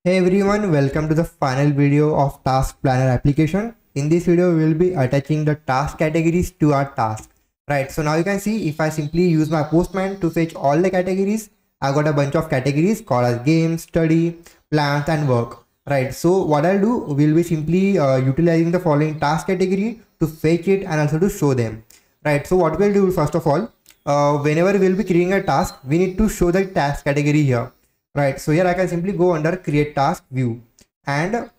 Hey everyone, welcome to the final video of Task Planner application. In this video, we will be attaching the task categories to our task. Right, so now you can see if I simply use my Postman to fetch all the categories, I got a bunch of categories called as games, study, plans and work. Right, so what I'll do, we'll be simply utilizing the following task category to fetch it and also to show them. Right, so what we'll do first of all, whenever we'll be creating a task, we need to show the task category here. Right, so here I can simply go under create task view, and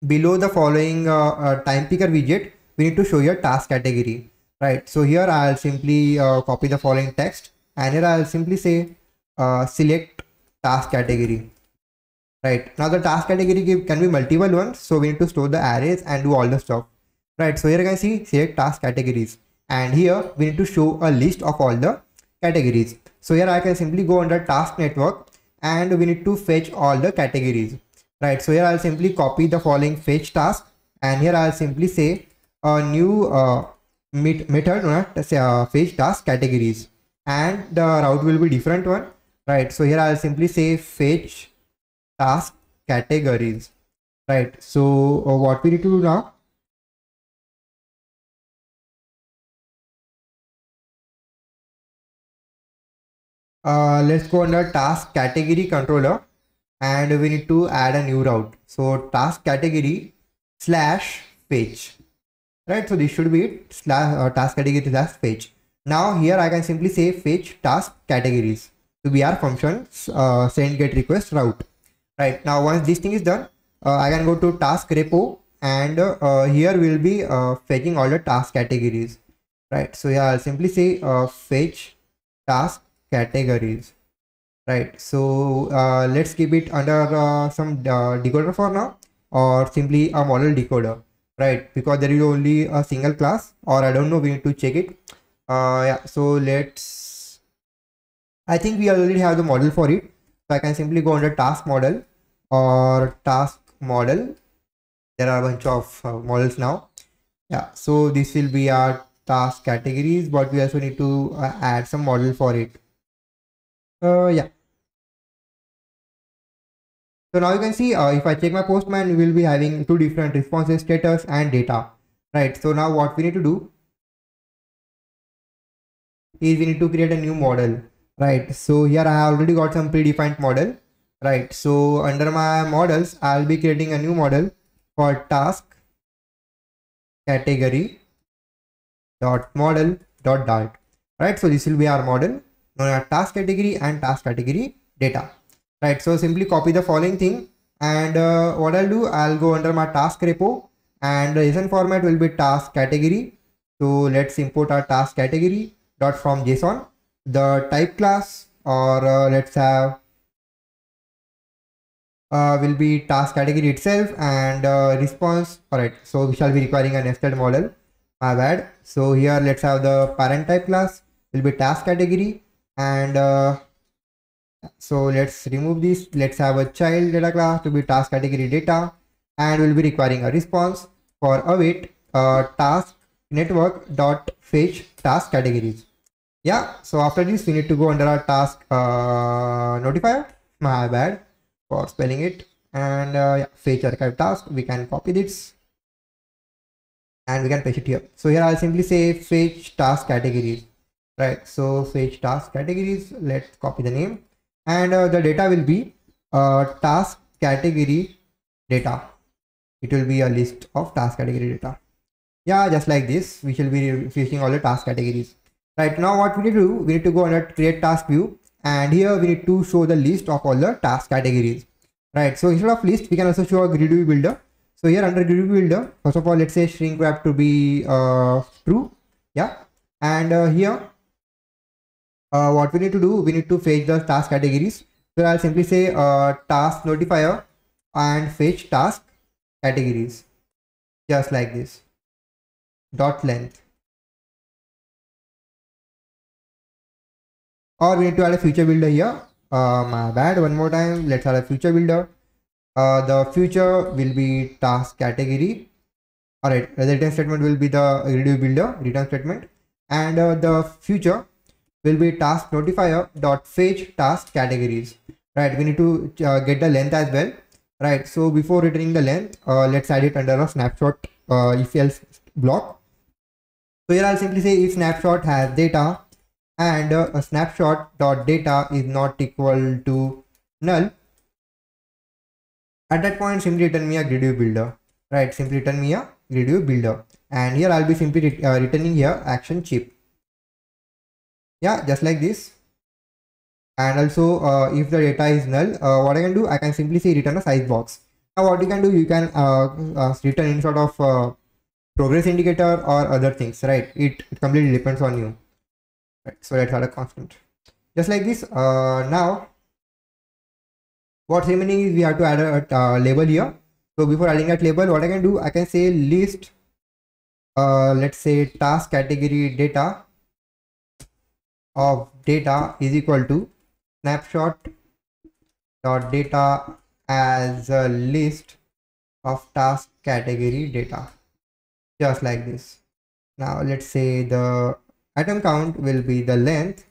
below the following time picker widget, we need to show your task category. Right, so here I'll simply copy the following text, and here I'll simply say select task category. Right, now the task category can be multiple ones, so we need to store the arrays and do all the stuff. Right, so here you can see select task categories, and here we need to show a list of all the categories. So here I can simply go under task network, and we need to fetch all the categories. Right, so here I'll simply copy the following fetch task, and here I'll simply say a new method fetch task categories, and the route will be different one. Right, so here I'll simply say fetch task categories. Right, so what we need to do now, let's go under task category controller, and we need to add a new route. So task category slash fetch. Right, so this should be it, slash task category slash fetch. Now here I can simply say fetch task categories to be our function send get request route. Right, now once this thing is done, I can go to task repo, and here we'll be fetching all the task categories. Right, so here I'll simply say fetch task categories. Right, so let's keep it under some decoder for now, or simply a model decoder. Right, because there is only a single class, or I don't know, we need to check it. Yeah, so I think we already have the model for it, so I can simply go under task model or task model. There are a bunch of models now. Yeah, so this will be our task categories, but we also need to add some model for it. Yeah. So now you can see if I check my Postman, we will be having two different responses, status and data. Right, so now what we need to do is we need to create a new model. Right, so here I have already got some predefined model. Right, so under my models, I'll be creating a new model called task category dot model dot dart. Right, so this will be our model known as task category and task category data. Right, so simply copy the following thing, and what I'll do, I'll go under my task repo, and the JSON format will be task category. So let's import our task category dot from JSON. The type class, or let's have will be task category itself, and response. All right, so we shall be requiring a nested model. My bad. So here let's have the parent type class will be task category, and so let's remove this. Let's have a child data class to be task category data, and we'll be requiring a response for await task network dot fetch task categories. Yeah, so after this we need to go under our task notifier. My bad for spelling it. And yeah, fetch archive task, we can copy this and we can paste it here. So here I'll simply say fetch task categories. Right, so fetch task categories, let's copy the name, and the data will be task category data. It will be a list of task category data. Yeah, just like this, we shall be fetching all the task categories. Right, now what we need to do, we need to go under create task view, and here we need to show the list of all the task categories. Right, so instead of list, we can also show a grid view builder. So here under grid view builder, first of all, let's say shrink wrap to be true. Yeah, and here what we need to do, we need to fetch the task categories. So I'll simply say task notifier and fetch task categories, just like this, dot length. Or we need to add a future builder here. My bad, one more time, let's add a future builder. The future will be task category. All right, the return statement will be the grid builder return statement, and the future will be task notifier dot fetch task categories. Right, we need to get the length as well. right? So before returning the length, let's add it under a snapshot if else block. So here I'll simply say if snapshot has data and a snapshot dot data is not equal to null, at that point simply return me a grid view builder, right? Simply return me a grid view builder, and here I'll be simply returning here action chip. Yeah, just like this. And also if the data is null, what I can do, I can simply say return a size box. Now what you can do, you can return any sort of progress indicator or other things, right? It completely depends on you, right? So let's add a constant just like this. Now what's remaining is we have to add a label here. So before adding that label, what I can do, I can say list let's say task category data of data is equal to snapshot dot data as a list of task category data, just like this. Now let's say the item count will be the length,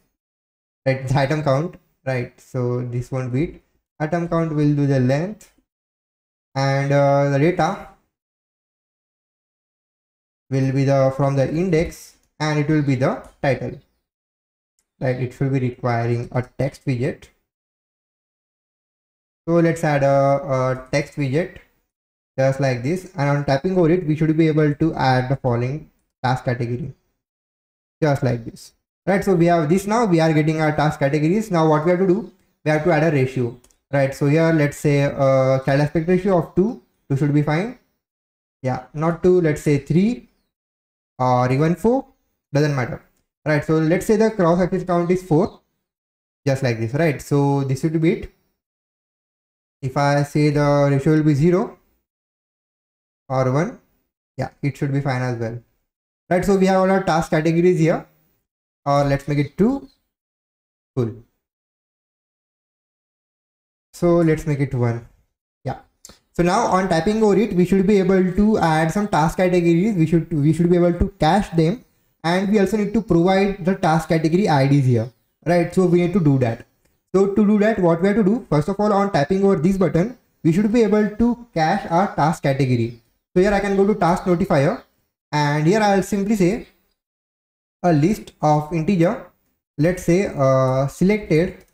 right? The item count, right? So this won't be it. Item count will do the length, and the data will be the from the index, and it will be the title, right? It should be requiring a text widget. So let's add a text widget just like this, and on tapping over it we should be able to add the following task category just like this, right? So we have this. Now we are getting our task categories. Now what we have to do, we have to add a ratio, right? So here let's say child aspect ratio of 2 should be fine. Yeah, not 2, let's say 3 or even 4, doesn't matter, right? So let's say the cross axis count is 4, just like this, right? So this should be it. If I say the ratio will be 0 or 1, yeah, it should be fine as well, right? So we have all our task categories here, or let's make it 2. Cool. So let's make it 1. Yeah. So now on tapping over it, we should be able to add some task categories. We should be able to cache them, and we also need to provide the task category IDs here, right? So we need to do that. So to do that, what we have to do, first of all, on tapping over this button, we should be able to cache our task category. So here I can go to task notifier, and here I'll simply say a list of integer, let's say selected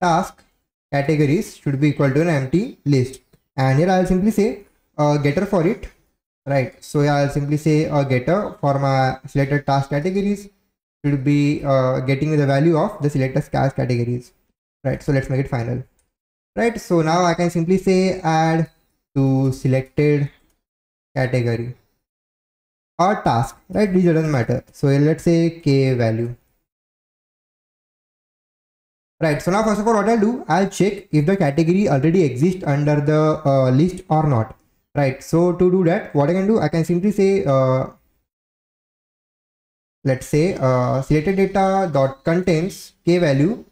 task categories should be equal to an empty list, and here I'll simply say a getter for it, right? So here I'll simply say a getter for my selected task categories should be getting the value of the selected task categories, right? So let's make it final, right? So now I can simply say add to selected category or task, right? This doesn't matter. So here let's say k value, right? So now first of all, what I'll do, I'll check if the category already exists under the list or not, right? So to do that, what I can do, I can simply say let's say selected data dot contains k value.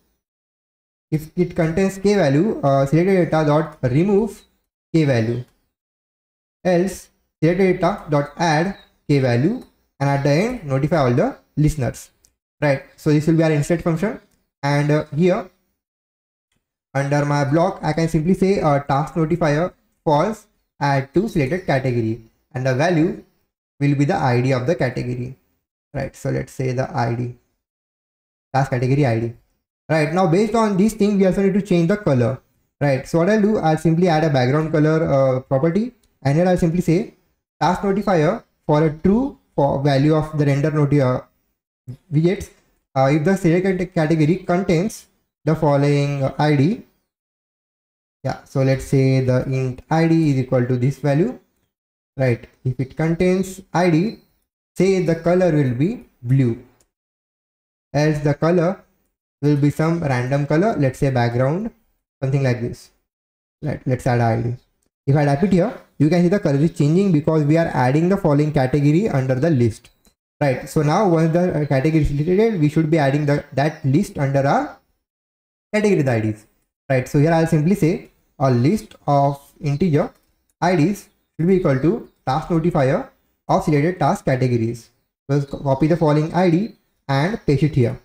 If it contains k value, selected data dot remove k value, else selected data dot add k value, and at the end notify all the listeners, right? So this will be our insert function, and here under my block I can simply say task notifier false add to selected category, and the value will be the ID of the category, right? So let's say the ID, task category ID, right? Now based on this thing, we also need to change the color, right? So what I'll do, I'll simply add a background color property, and here I'll simply say task notifier for a true for value of the render widgets if the selected category contains the following ID. Yeah, so let's say the int ID is equal to this value, right? If it contains ID, say the color will be blue, else the color will be some random color, let's say background, something like this, right? Let's add ID. If I type it here, you can see the color is changing because we are adding the following category under the list, right? So now once the category is selected, we should be adding that list under our category IDs, right? So here I'll simply say a list of integer IDs should be equal to task notifier of selected task categories. So copy the following ID and paste it here,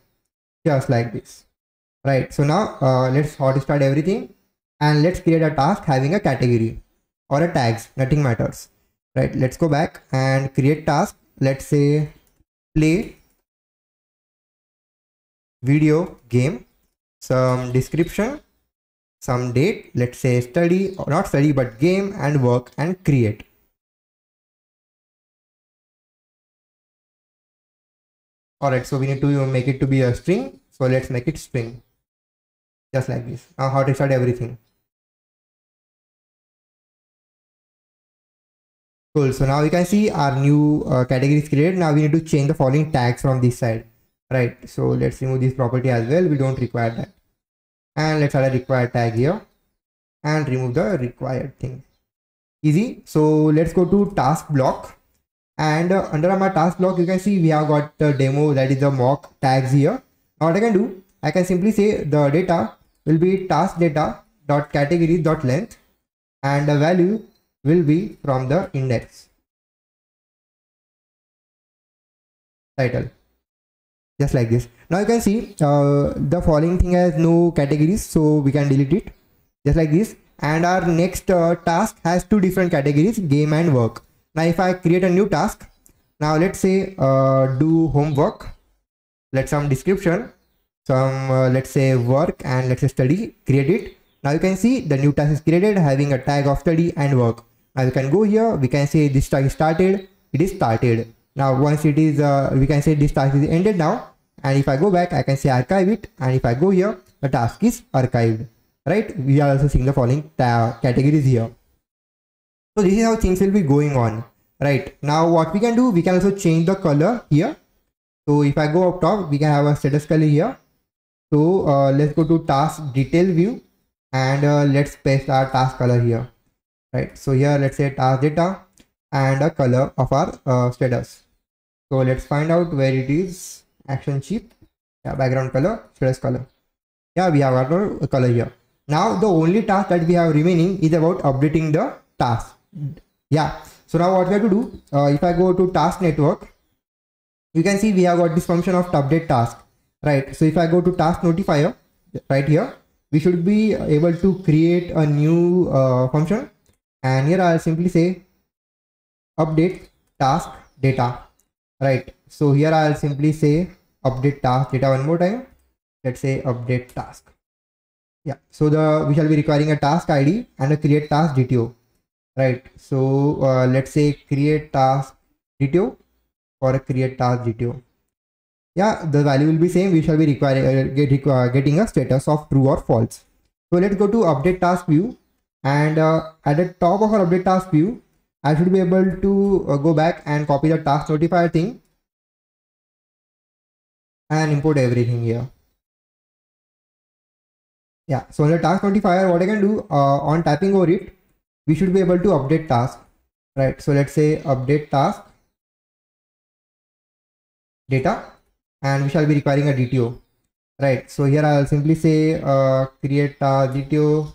just like this, right? So now let's hot start everything. and let's create a task having a category or a tags, nothing matters, right? Let's go back and create task. Let's say play video game, some description, some date, let's say study, or not study but game, and work and create. Alright, so we need to make it to be a string, so let's make it string, just like this. Now how to start everything. Cool, so now you can see our new category is created. Now we need to change the following tags from this side, right? So let's remove this property as well, we don't require that, and let's add a required tag here and remove the required thing. Easy. So let's go to task block, and under my task block you can see we have got the demo, that is the mock tags here. Now what I can do, I can simply say the data will be task data dot categories dot length, and the value will be from the index title, just like this. Now you can see the following thing has no categories, so we can delete it, just like this. And our next task has two different categories, game and work. Now if I create a new task, now let's say do homework, let's some description, some let's say work, and let's say study, create it. Now you can see the new task is created having a tag of study and work. Now we can go here, we can say this task is started, it is started. Now once it is we can say this task is ended now, and if I go back I can say archive it, and if I go here the task is archived, right? We are also seeing the following categories here. So this is how things will be going on, right? Now what we can do, we can also change the color here. So if I go up top, we can have a status color here. So let's go to task detail view, and let's paste our task color here, right? So here let's say task data and a color of our status. So let's find out where it is. Action sheet, yeah, background color, status color. Yeah, we have our color here. Now the only task that we have remaining is about updating the task. Yeah, so now what we have to do, if I go to task network, you can see we have got this function of update task, right? So if I go to task notifier right here, we should be able to create a new function, and here I'll simply say update task data, right? So here I'll simply say update task data one more time. Let's say update task. Yeah, so we shall be requiring a task ID and a create task DTO, right? So let's say create task DTO or a create task DTO. Yeah, the value will be same. We shall be requiring getting a status of true or false. So let's go to update task view, and at the top of our update task view, I should be able to go back and copy the task notifier thing and import everything here. Yeah, so in the task notifier, what I can do, on tapping over it, we should be able to update task, right? So let's say update task data, and we shall be requiring a DTO, right? So here I'll simply say create task DTO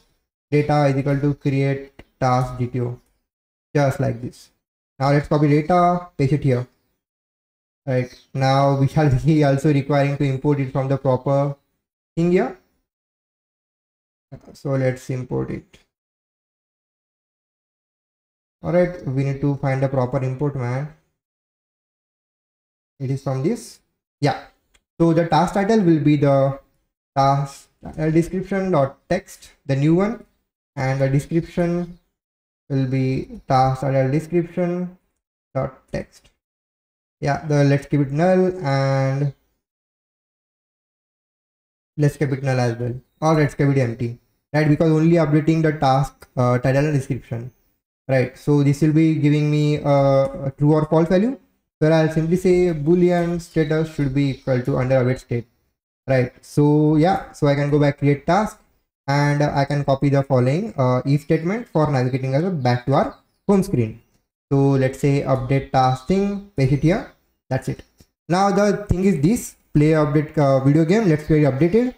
data is equal to create task DTO, just like this. Now let's copy data, paste it here, right? Now we shall be also requiring to import it from the proper thing here. So let's import it. All right, we need to find a proper import, man. It is from this. Yeah, so the task title will be the task description dot text, the new one, and the description will be task description dot text. Yeah, let's keep it null, and let's keep it null as well, or let's keep it empty, right? Because only updating the task title and description, right? So this will be giving me a true or false value, where I'll simply say boolean status should be equal to under await state, right? So yeah, so I can go back, create task, and I can copy the following if statement for navigating us back to our home screen. So let's say update task thing, paste it here. That's it. Now the thing is this, play update video game. Let's get it updated,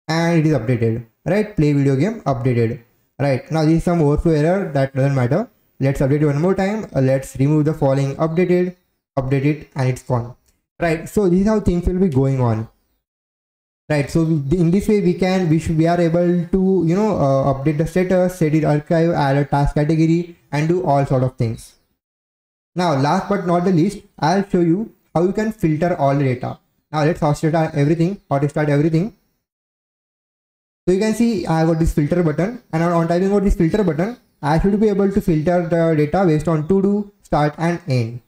and it is updated, right? Play video game updated, right? Now this is some overflow error, that doesn't matter. Let's update it one more time. Let's remove the following updated, update it, and it's gone, right? So this is how things will be going on, right? So in this way we are able to, you know, update the status, set it archive, add a task category, and do all sort of things. Now last but not the least, I'll show you how you can filter all the data. Now let's hot start everything. So you can see I got this filter button, and on typing out this filter button, I should be able to filter the data based on to do, start, and end.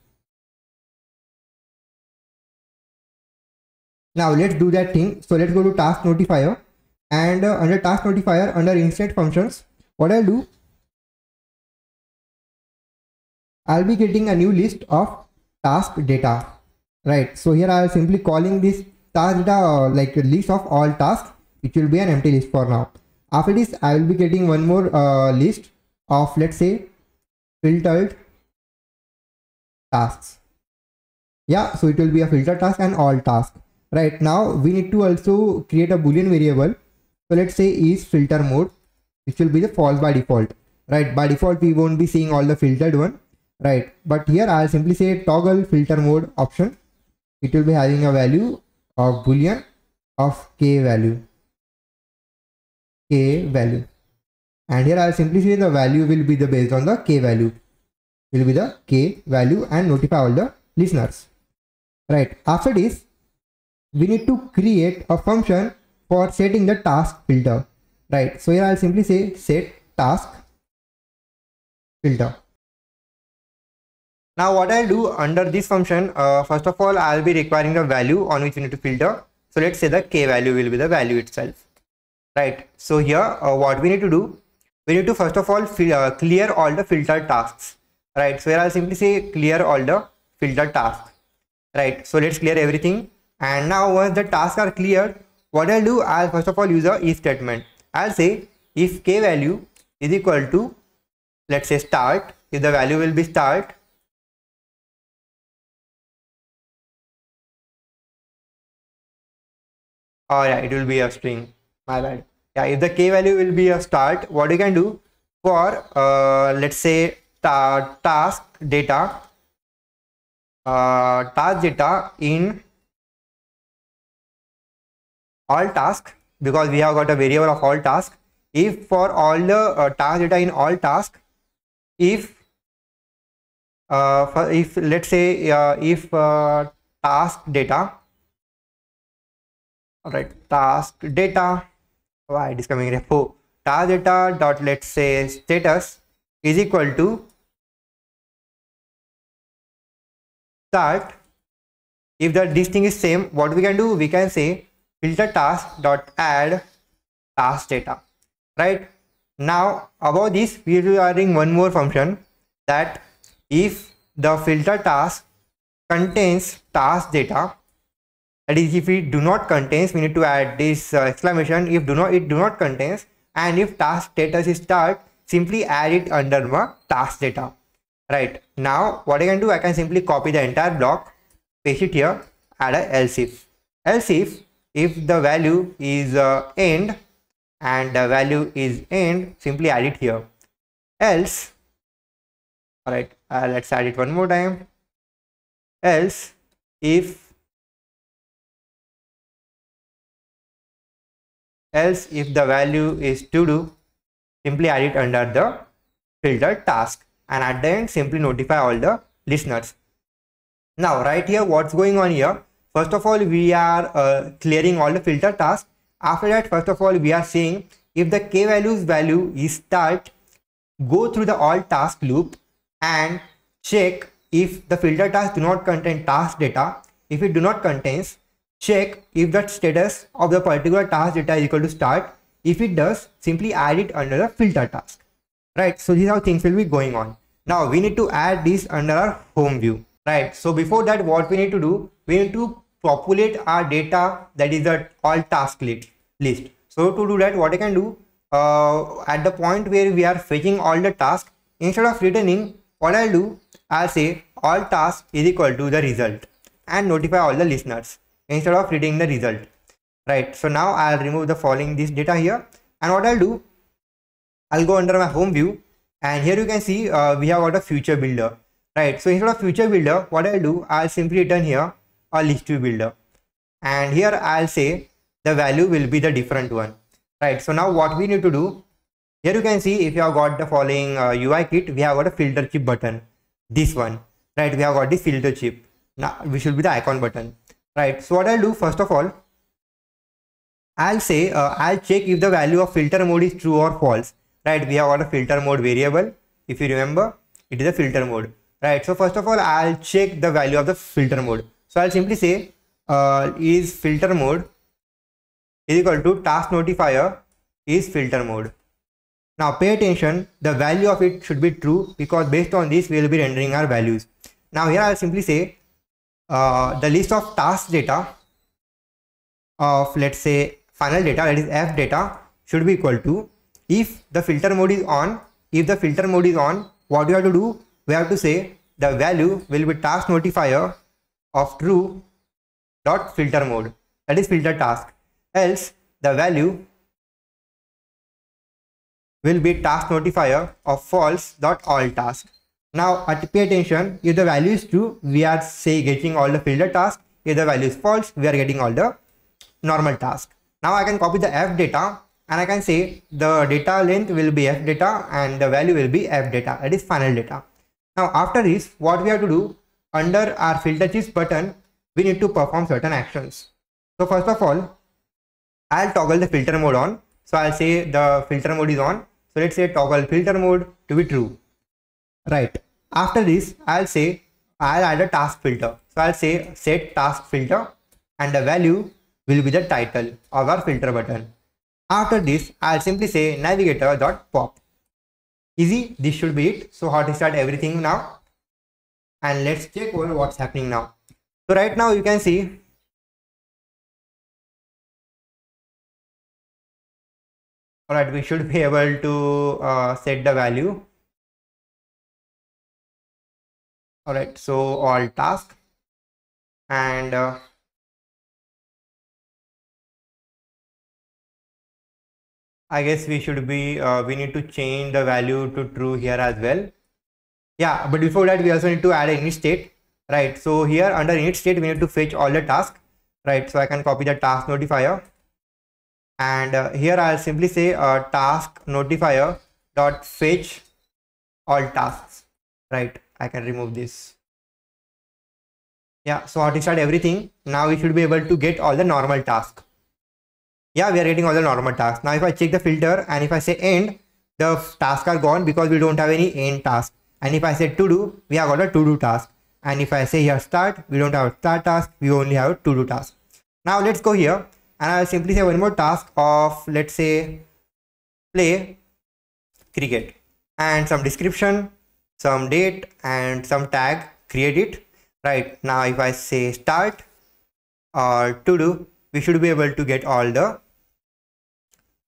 Now let's do that thing. So let's go to task notifier, and under task notifier, under instant functions, what I'll do, I'll be getting a new list of task data, right? So here I'll simply calling this task data like a list of all tasks. It will be an empty list for now. After this, I will be getting one more list of, let's say, filtered tasks. Yeah, so it will be a filter task and all tasks. Right now, we need to also create a Boolean variable. So let's say is filter mode, which will be the false by default. Right, by default we won't be seeing all the filtered one. Right, but here I'll simply say toggle filter mode option. It will be having a value of Boolean of k value, and here I'll simply say the value will be the based on the k value, and notify all the listeners. Right, after this we need to create a function for setting the task filter. Right, so here I'll simply say set task filter. Now what I'll do under this function, first of all I'll be requiring the value on which we need to filter. So let's say the k value will be the value itself. Right, so here what we need to do, we need to first of all clear all the filtered tasks. Right, so here I'll simply say clear all the filtered tasks. Right, so let's clear everything, and now once the tasks are cleared, what I'll do, I'll first of all use a if statement. I'll say if k value is equal to, let's say, start, if the value will be start, oh yeah, it will be a string, my bad. Yeah, if the k value will be a start, what you can do for let's say task data in all task, because we have got a variable of all task. If for all the task data in all task, if let's say if task data, all right, task data, why it is coming repo, task data dot, let's say, status is equal to start. If this thing is same, what we can do, we can say filter task dot add task data. Right, now above this we will be adding one more function, that if the filter task contains task data, that is, if it do not contains, we need to add this exclamation, if it do not contains, and if task status is start, simply add it under my task data. Right, now what I can do, I can simply copy the entire block, paste it here, add a else if the value is end and the value is end, simply add it here. Else, all right, let's add it one more time. Else if the value is to do, simply add it under the filter task, and at the end simply notify all the listeners. Now right here, what's going on here, first of all we are clearing all the filter tasks. After that, first of all we are saying if the k values value is start, go through the all task loop and check if the filter task do not contain task data. If it do not contains, check if the status of the particular task data is equal to start. If it does, simply add it under the filter task. Right, so this is how things will be going on. Now we need to add this under our home view. Right, so before that, what we need to do, we need to populate our data, that is the all task list. So to do that, what I can do, at the point where we are fetching all the tasks, instead of returning, what I'll do, I'll say all tasks is equal to the result and notify all the listeners instead of reading the result. Right, so now I'll remove the following this data here, and what I'll do, I'll go under my home view, and here you can see we have got a future builder. Right, so instead of future builder, what I'll do, I'll simply return here a list view builder, and here I'll say the value will be the different one, right? So now what we need to do, here you can see if you have got the following UI kit, we have got a filter chip button, this one, right? We have got this filter chip. Now we should be the icon button, right? So what I'll do, first of all, I'll say I'll check if the value of filter mode is true or false, right? We have got a filter mode variable. If you remember, it is a filter mode, right? So first of all, I'll check the value of the filter mode. So I'll simply say is filter mode is equal to task notifier is filter mode. Now pay attention, the value of it should be true because based on this we will be rendering our values. Now here I'll simply say the list of task data of, let's say, final data, that is f data, should be equal to, if the filter mode is on, if the filter mode is on, what we have to do, we have to say the value will be task notifier of true dot filter mode, that is filter task, else the value will be task notifier of false dot all task. Now pay attention, if the value is true, we are getting all the filter task. If the value is false, we are getting all the normal task. Now I can copy the f data and I can say the data length will be f data and the value will be f data, that is final data. Now after this, what we have to do, under our filter chips button, we need to perform certain actions. So first of all, I'll toggle the filter mode on. So I'll say the filter mode is on. So let's say toggle filter mode to be true, right? After this, I'll say I'll add a task filter. So I'll say set task filter and the value will be the title of our filter button. After this, I'll simply say navigator.pop. Easy, this should be it. So hot start everything now. And let's check over what's happening now. So right now you can see alright, we should be able to set the value. Alright, so all task and I guess we should be we need to change the value to true here as well. Yeah, but before that we also need to add an init state, right? So here under init state we need to fetch all the tasks, right? So I can copy the task notifier and here I'll simply say task notifier dot fetch all tasks, right? I can remove this. Yeah, so I start everything. Now we should be able to get all the normal tasks. Yeah, we are getting all the normal tasks. Now if I check the filter and if I say end, the tasks are gone because we don't have any end task. And if I say to do, we have got a to do task. And if I say here start, we don't have a start task, we only have a to do task. Now let's go here and I'll simply say one more task of, let's say, play cricket and some description, some date and some tag, create it. Right now if I say start or to do, we should be able to get all the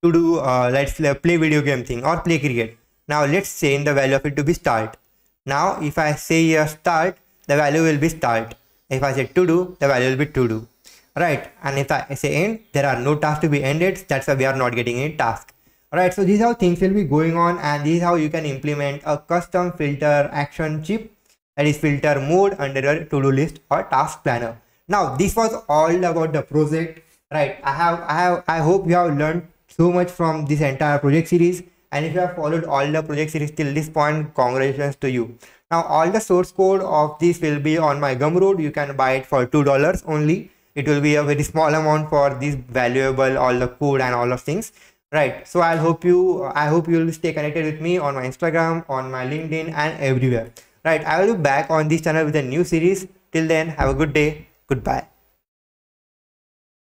to do let's play video game thing or play cricket. Now let's change the value of it to be start. Now if I say here start, the value will be start. If I say to do, the value will be to do, right? And if I say end, there are no tasks to be ended, that's why we are not getting any task. Alright, so this is how things will be going on and this is how you can implement a custom filter action chip, that is filter mode under your to-do list or task planner. Now this was all about the project, right? I hope you have learned so much from this entire project series, and if you have followed all the project series till this point, congratulations to you. Now all the source code of this will be on my Gumroad. You can buy it for $2 only. It will be a very small amount for this valuable, all the code and all of things, right? So I hope you will stay connected with me on my Instagram, on my LinkedIn and everywhere, right? I will be back on this channel with a new series. Till then, have a good day. Goodbye.